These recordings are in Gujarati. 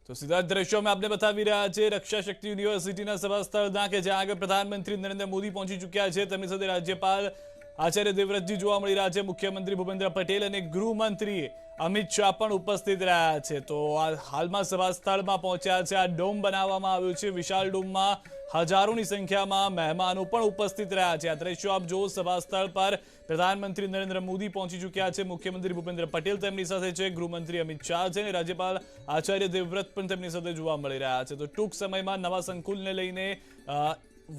तो सीधा दृश्यों में आपने बताવી રહ્યા છે રક્ષા શક્તિ યુનિવર્સિટીના સભા સ્થળના કે જ્યાં આગળ પ્રધાનમંત્રી નરેન્દ્ર મોદી પહોંચી ચૂક્યા છે। તેમની સાથે રાજ્યપાલ આચાર્ય દેવવ્રતજી જોવા મળી રહ્યા છે, મુખ્યમંત્રી ભૂપેન્દ્ર પટેલ અને ગૃહમંત્રી અમિત શાહ પણ ઉપસ્થિત રહ્યા છે। તો હાલમાં સભા સ્થળમાં પહોંચ્યા છે। આ ડોમ બનાવવામાં આવ્યું છે, વિશાળ ડોમમાં હજારોની સંખ્યામાં મહેમાનો પણ ઉપસ્થિત રહ્યા છે। આ દ્રશ્યો આપ જો સભા સ્થળ પર પ્રધાનમંત્રી નરેન્દ્ર મોદી પહોંચી ચૂક્યા છે, મુખ્યમંત્રી ભૂપેન્દ્ર પટેલ તેમની સાથે છે, ગૃહમંત્રી અમિત શાહ છે અને રાજ્યપાલ આચાર્ય દેવવ્રત પણ તેમની સાથે જોવા મળી રહ્યા છે। તો ટૂંક સમયમાં નવા સંકુલને લઈને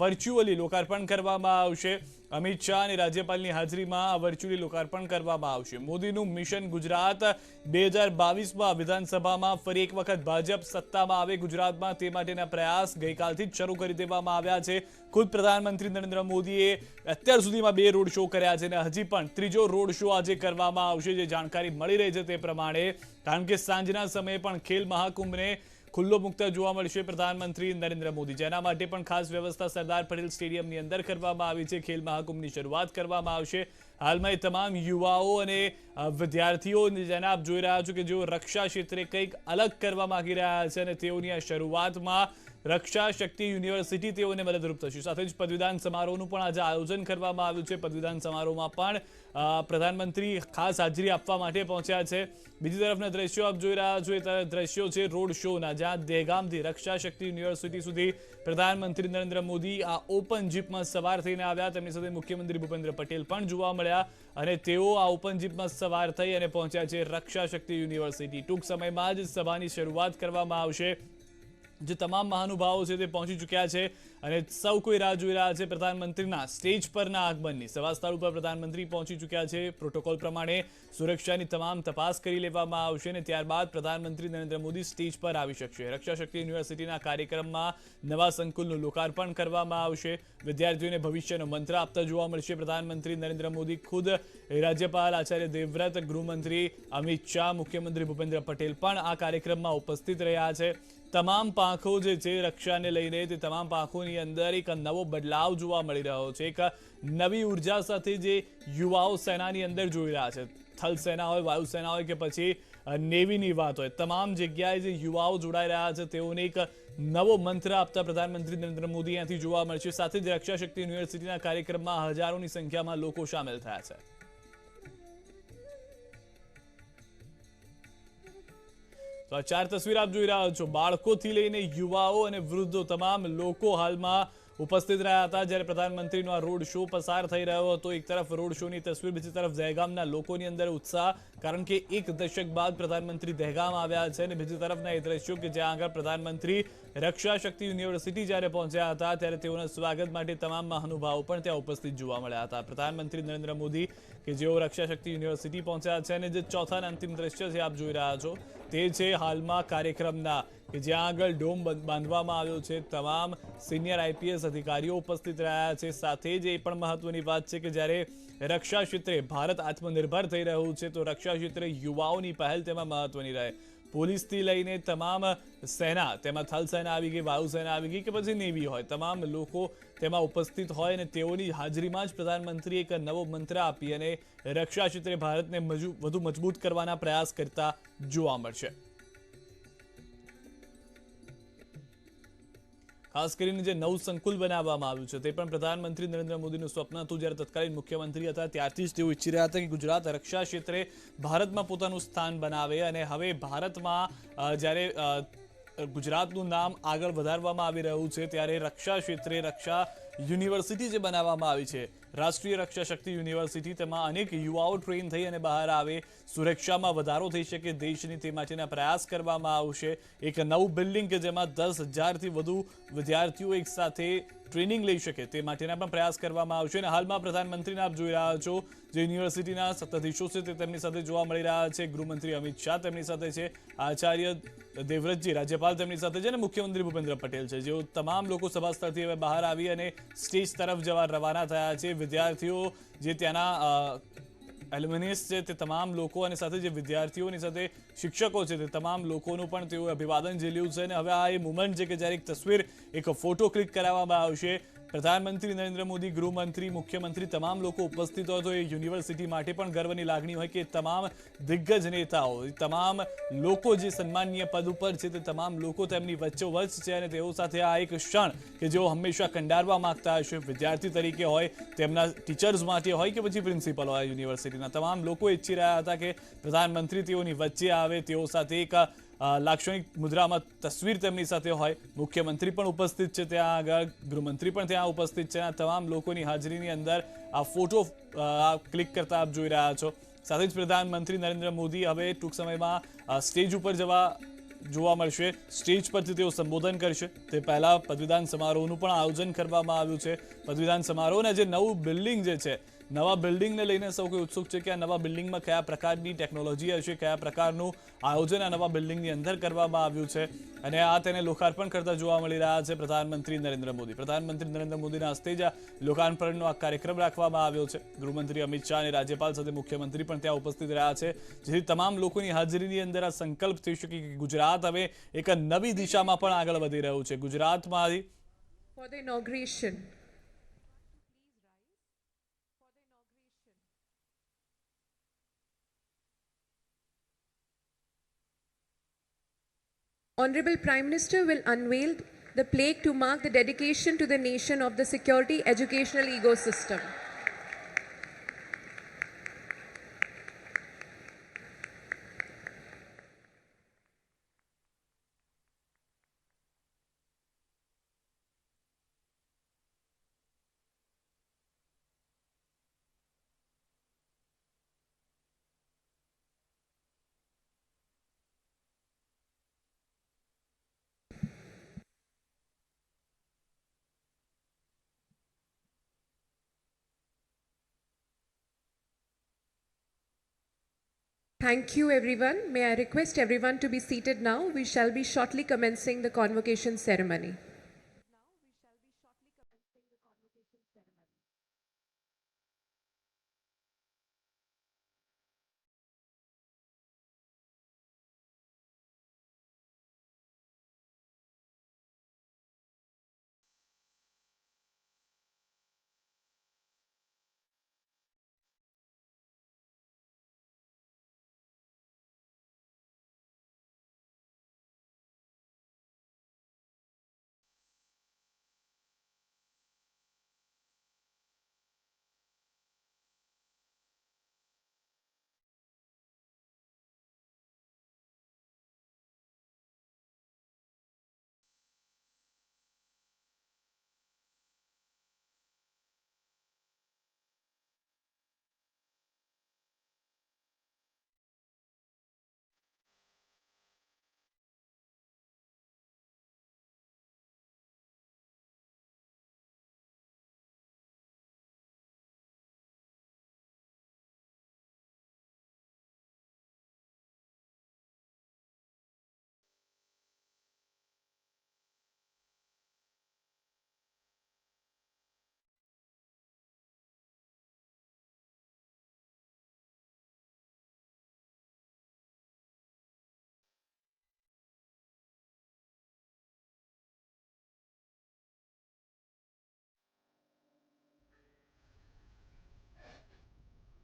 વર્ચ્યુઅલી લોકાર્પણ કરવામાં આવશે। અમિત શાહ અને રાજ્યપાલની હાજરીમાં વર્ચ્યુઅલી લોકાર્પણ કરવામાં આવશે। મોદીનું મિશન ગુજરાત 2022માં વિધાનસભામાં ફરી એક વખત ભાજપ સત્તામાં આવે ગુજરાતમાં તે માટેના પ્રયાસ ગઈકાલથી જ શરૂ કરી દેવામાં આવ્યા છે। ખુદ પ્રધાનમંત્રી નરેન્દ્ર મોદીએ અત્યાર સુધીમાં 2 રોડ શો કર્યા છે અને હજી પણ ત્રીજો રોડ શો આજે કરવામાં આવશે, જે જાણકારી મળી રહી છે તે પ્રમાણે, કારણ કે સાંજના સમયે પણ ખેલ મહાકુંભને खुल्लो मुकता જોવા મળશે પ્રધાનમંત્રી નરેન્દ્ર મોદી, જેના માટે પણ ખાસ વ્યવસ્થા સરદાર પટેલ સ્ટેડિયમની અંદર કરવામાં આવી છે। ખેલ મહાકુંભની શરૂઆત કરવામાં આવશે। હાલમાં એ તમામ યુવાઓ અને વિદ્યાર્થીઓ જેને આપ જોઈ રહ્યા છો કે જેઓ રક્ષા ક્ષેત્રે કંઈક અલગ કરવા માંગી રહ્યા છે અને તેઓની આ શરૂઆતમાં રક્ષા શક્તિ યુનિવર્સિટી તેઓને મદદરૂપ થશે। સાથે જ પદવીદાન સમારોહનું પણ આજે આયોજન કરવામાં આવ્યું છે। પદવીદાન સમારોહમાં પણ પ્રધાનમંત્રી ખાસ હાજરી આપવા માટે પહોંચ્યા છે। બીજી તરફના દ્રશ્યો આપ જોઈ રહ્યા છો, એ દ્રશ્યો છે રોડ શોના, જ્યાં દહેગામથી રક્ષા શક્તિ યુનિવર્સિટી સુધી પ્રધાનમંત્રી નરેન્દ્ર મોદી આ ઓપન જીપમાં સવાર થઈને આવ્યા। તેમની સાથે મુખ્યમંત્રી ભૂપેન્દ્ર પટેલ પણ જોવા મળ્યા અને તેઓ આ ઓપન જીપમાં સવાર થઈ અને પહોંચ્યા છે રક્ષા શક્તિ યુનિવર્સિટી। ટૂંક સમયમાં જ સભાની શરૂઆત કરવામાં આવશે। જે તમામ મહાનુભાવો છે તે પહોંચી ચૂક્યા છે અને સૌ કોઈ રાહ જોઈ રહ્યા છે પ્રધાનમંત્રીના સ્ટેજ પરના આગમનની। સભા સ્થળ ઉપર પ્રધાનમંત્રી પહોંચી ચૂક્યા છે। પ્રોટોકોલ પ્રમાણે સુરક્ષાની તમામ તપાસ કરી લેવામાં આવશે અને ત્યારબાદ પ્રધાનમંત્રી નરેન્દ્ર મોદી સ્ટેજ પર આવી શકશે। રક્ષા શક્તિ યુનિવર્સિટીના કાર્યક્રમમાં નવા સંકુલનું લોકાર્પણ કરવામાં આવશે। વિદ્યાર્થીઓને ભવિષ્યનો મંત્ર આપતા જોવા મળશે પ્રધાનમંત્રી નરેન્દ્ર મોદી। ખુદ રાજ્યપાલ આચાર્ય દેવવ્રત, ગૃહમંત્રી અમિત શાહ, મુખ્યમંત્રી ભૂપેન્દ્ર પટેલ પણ આ કાર્યક્રમમાં ઉપસ્થિત રહ્યા છે। તમામ પાંખો જે છે રક્ષાને લઈને તે તમામ પાંખોની અંદર એક નવો બદલાવ જોવા મળી રહ્યો છે। એક નવી ઉર્જા સાથે જે યુવાઓ સેનાની અંદર જોઈ રહ્યા છે, થલ સેના હોય, વાયુસેના હોય કે પછી નેવીની વાત હોય, તમામ જગ્યાએ જે યુવાઓ જોડાઈ રહ્યા છે તેઓને એક નવો મંત્ર આપતા પ્રધાનમંત્રી નરેન્દ્ર મોદી અહીંયાથી જોવા મળશે। સાથે જ રક્ષા શક્તિ યુનિવર્સિટીના કાર્યક્રમમાં હજારોની સંખ્યામાં લોકો સામેલ થયા છે। તો આ 4 તસવીર આપ જોઈ રહ્યા છો, બાળકોથી લઈને યુવાઓ અને વૃદ્ધો તમામ લોકો હાલમાં ઉપસ્થિત રહ્યા હતા જ્યારે પ્રધાનમંત્રીનો આ રોડ શો પસાર થઈ રહ્યો હતો। એક તરફ રોડ શોની તસવીર, બીજી તરફ દહેગામના લોકોની અંદર ઉત્સાહ, કારણ કે 1 દશક બાદ પ્રધાનમંત્રી દહેગામ આવ્યા છે અને બીજી તરફના એ દ્રશ્યો કે જ્યાં આગળ પ્રધાનમંત્રી રક્ષા શક્તિ યુનિવર્સિટી જ્યારે પહોંચ્યા હતા ત્યારે તેઓના સ્વાગત માટે તમામ મહાનુભાવો પણ ત્યાં ઉપસ્થિત જોવા મળ્યા હતા। પ્રધાનમંત્રી નરેન્દ્ર મોદી કે જેઓ રક્ષા શક્તિ યુનિવર્સિટી પહોંચ્યા છે અને જે ચોથા અને અંતિમ દ્રશ્ય છે આપ જોઈ રહ્યા છો તે છે હાલમાં કાર્યક્રમના કે જ્યાં આગળ ડોમ બાંધવામાં આવ્યો છે। તમામ સિનિયર આઈપીએસ અધિકારીઓ ઉપસ્થિત રહ્યા છે। સાથે જ એ પણ મહત્વની વાત છે કે જ્યારે રક્ષા ક્ષેત્રે ભારત આત્મનિર્ભર થઈ રહ્યું છે તો રક્ષા ક્ષેત્રે યુવાઓની પહેલ તેમાં મહત્વની રહે। પોલીસથી લઈને તમામ સેના, તેમાં થલ સેના આવી ગઈ, વાયુસેના આવી ગઈ કે પછી નેવી હોય, તમામ લોકો તેમાં ઉપસ્થિત હોય અને તેઓની હાજરીમાં જ પ્રધાનમંત્રી એક નવો મંત્ર આપી અને રક્ષા ક્ષેત્રે ભારતને વધુ મજબૂત કરવાના પ્રયાસ કરતા જોવા મળશે। ખાસ કરીને જે નવું સંકુલ બનાવવામાં આવ્યું છે તે પણ પ્રધાનમંત્રી નરેન્દ્ર મોદીનું સ્વપ્ન હતું। જ્યારે તત્કાલીન મુખ્યમંત્રી હતા ત્યારથી જ તેઓ ઈચ્છી રહ્યા હતા કે ગુજરાત રક્ષા ક્ષેત્રે ભારતમાં પોતાનું સ્થાન બનાવે અને હવે ભારતમાં જ્યારે ગુજરાતનું નામ આગળ વધારવામાં આવી રહ્યું છે ત્યારે રક્ષા ક્ષેત્રે રક્ષા યુનિવર્સિટી જે બનાવવામાં આવી છે, રાષ્ટ્રીય રક્ષા શક્તિ યુનિવર્સિટી, તેમાં અનેક યુવાઓ ટ્રેન થઈ અને બહાર આવે, સુરક્ષામાં વધારો થઈ શકે દેશની તે માટેના પ્રયાસ કરવામાં આવશે। એક નવું બિલ્ડિંગ કે જેમાં 10,000થી વધુ વિદ્યાર્થીઓ એક સાથે ટ્રેનિંગ લઈ શકે તે માટેના પણ પ્રયાસ કરવામાં આવશે। અને હાલમાં પ્રધાનમંત્રીને આપ જોઈ રહ્યા છો જે યુનિવર્સિટીના સત્તાધીશો છે તે તેમની સાથે જોવા મળી રહ્યા છે। ગૃહમંત્રી અમિત શાહ તેમની સાથે છે, આચાર્ય દેવવ્રતજી રાજ્યપાલ તેમની સાથે છે અને મુખ્યમંત્રી ભૂપેન્દ્ર પટેલ છે, જેઓ તમામ લોકો સભા સ્થળથી હવે બહાર આવી અને સ્ટેજ તરફ જવા રવાના થયા છે। વિદ્યાર્થીઓ જે ત્યાંના એલ્યુમિનિયસ છે તે તમામ લોકો અને સાથે જે વિદ્યાર્થીઓની સાથે શિક્ષકો છે તે તમામ લોકોનું પણ તેઓએ અભિવાદન ઝીલ્યું છે અને હવે આ એ મુમેન્ટ છે કે જ્યારે એક તસવીર, એક ફોટો ક્લિક કરાવવામાં આવશે પ્રધાનમંત્રી નરેન્દ્ર મોદી, ગૃહમંત્રી, મુખ્યમંત્રી તમામ લોકો ઉપસ્થિત હોય તો એ યુનિવર્સિટી માટે પણ ગર્વની લાગણી હોય કે તમામ દિગ્ગજ નેતાઓ, તમામ લોકો જે સન્માનીય પદ ઉપર છે તે તમામ લોકો તેમની વચ્ચોવચ્ચ છે અને તેઓ સાથે આ એક ક્ષણ કે જેઓ હંમેશા કંડારવા માંગતા હશે, વિદ્યાર્થી તરીકે હોય, તેમના ટીચર્સ માટે હોય કે પછી પ્રિન્સિપલ હોય યુનિવર્સિટીના, તમામ લોકો ઈચ્છી રહ્યા હતા કે પ્રધાનમંત્રી તેઓની વચ્ચે આવે, તેઓ સાથે એક લાક્ષણિક મુદ્રામાં તસવીર તેમની સાથે હોય. મુખ્યમંત્રી પણ ઉપસ્થિત છે ત્યાં આગળ, ગૃહમંત્રી પણ ત્યાં ઉપસ્થિત છે. આ તમામ લોકોની હાજરીની અંદર આ ફોટો ક્લિક કરતા આપ જોઈ રહ્યા છો. સાથે જ પ્રધાનમંત્રી નરેન્દ્ર મોદી હવે ટૂંક સમયમાં સ્ટેજ ઉપર જોવા મળશે. સ્ટેજ પરથી તેઓ સંબોધન કરશે. તે પહેલા પદવીદાન સમારોહનું પણ આયોજન કરવામાં આવ્યું છે. પદવીદાન સમારોહને જે નવું બિલ્ડિંગ જે છે, નવા બિલ્ડિંગને લઈને સૌ કોઈ ઉત્સુક છે કે આ નવા બિલ્ડિંગમાં કયા પ્રકારની ટેકનોલોજી હશે, કયા પ્રકારનું આયોજન આ નવા બિલ્ડિંગની અંદર કરવામાં આવ્યું છે. અને આ તેને લોકાર્પણ કરતા જોવા મળી રહ્યા છે પ્રધાનમંત્રી નરેન્દ્ર મોદી. પ્રધાનમંત્રી નરેન્દ્ર મોદીના હસ્તે જ લોકાર્પણનો આ કાર્યક્રમ રાખવામાં આવ્યો છે. ગૃહમંત્રી અમિત શાહ અને રાજ્યપાલ સાથે મુખ્યમંત્રી પણ ત્યાં ઉપસ્થિત રહ્યા છે, જેથી તમામ લોકોની હાજરીની અંદર આ સંકલ્પ થઈ શકે કે ગુજરાત હવે એક નવી દિશામાં પણ આગળ વધી રહ્યું છે. ગુજરાતમાં For the inauguration. Honorable Prime Minister will unveil the plaque to mark the dedication to the nation of the security educational ecosystem. Thank you, everyone. May I request everyone to be seated now? We shall be shortly commencing the convocation ceremony.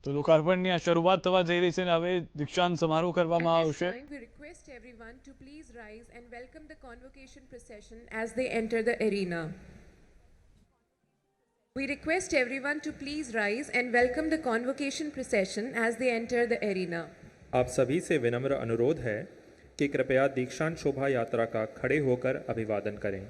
તો લોકાર્પણની આ શરૂઆત થવા જઈ રહી છે અને હવે દીક્ષાંત સમારોહ કરવામાં At this આવશે. time, we request everyone to please rise and welcome the convocation procession as they enter the arena. We request everyone to please rise and welcome the convocation procession as they enter the arena. आप सभी से विनम्र अनुरोध है कि कृपया दीक्षांत शोभा यात्रा का खड़े होकर अभिवादन करें.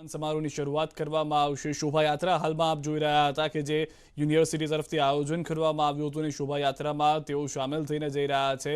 સમારોહની શરૂઆત કરવામાં આવશે. શોભાયાત્રા હાલમાં આપ જોઈ રહ્યા હતા કે જે યુનિવર્સિટી તરફથી આયોજન કરવામાં આવ્યું હતું અને શોભાયાત્રામાં તેઓ સામેલ થઈને જઈ રહ્યા છે.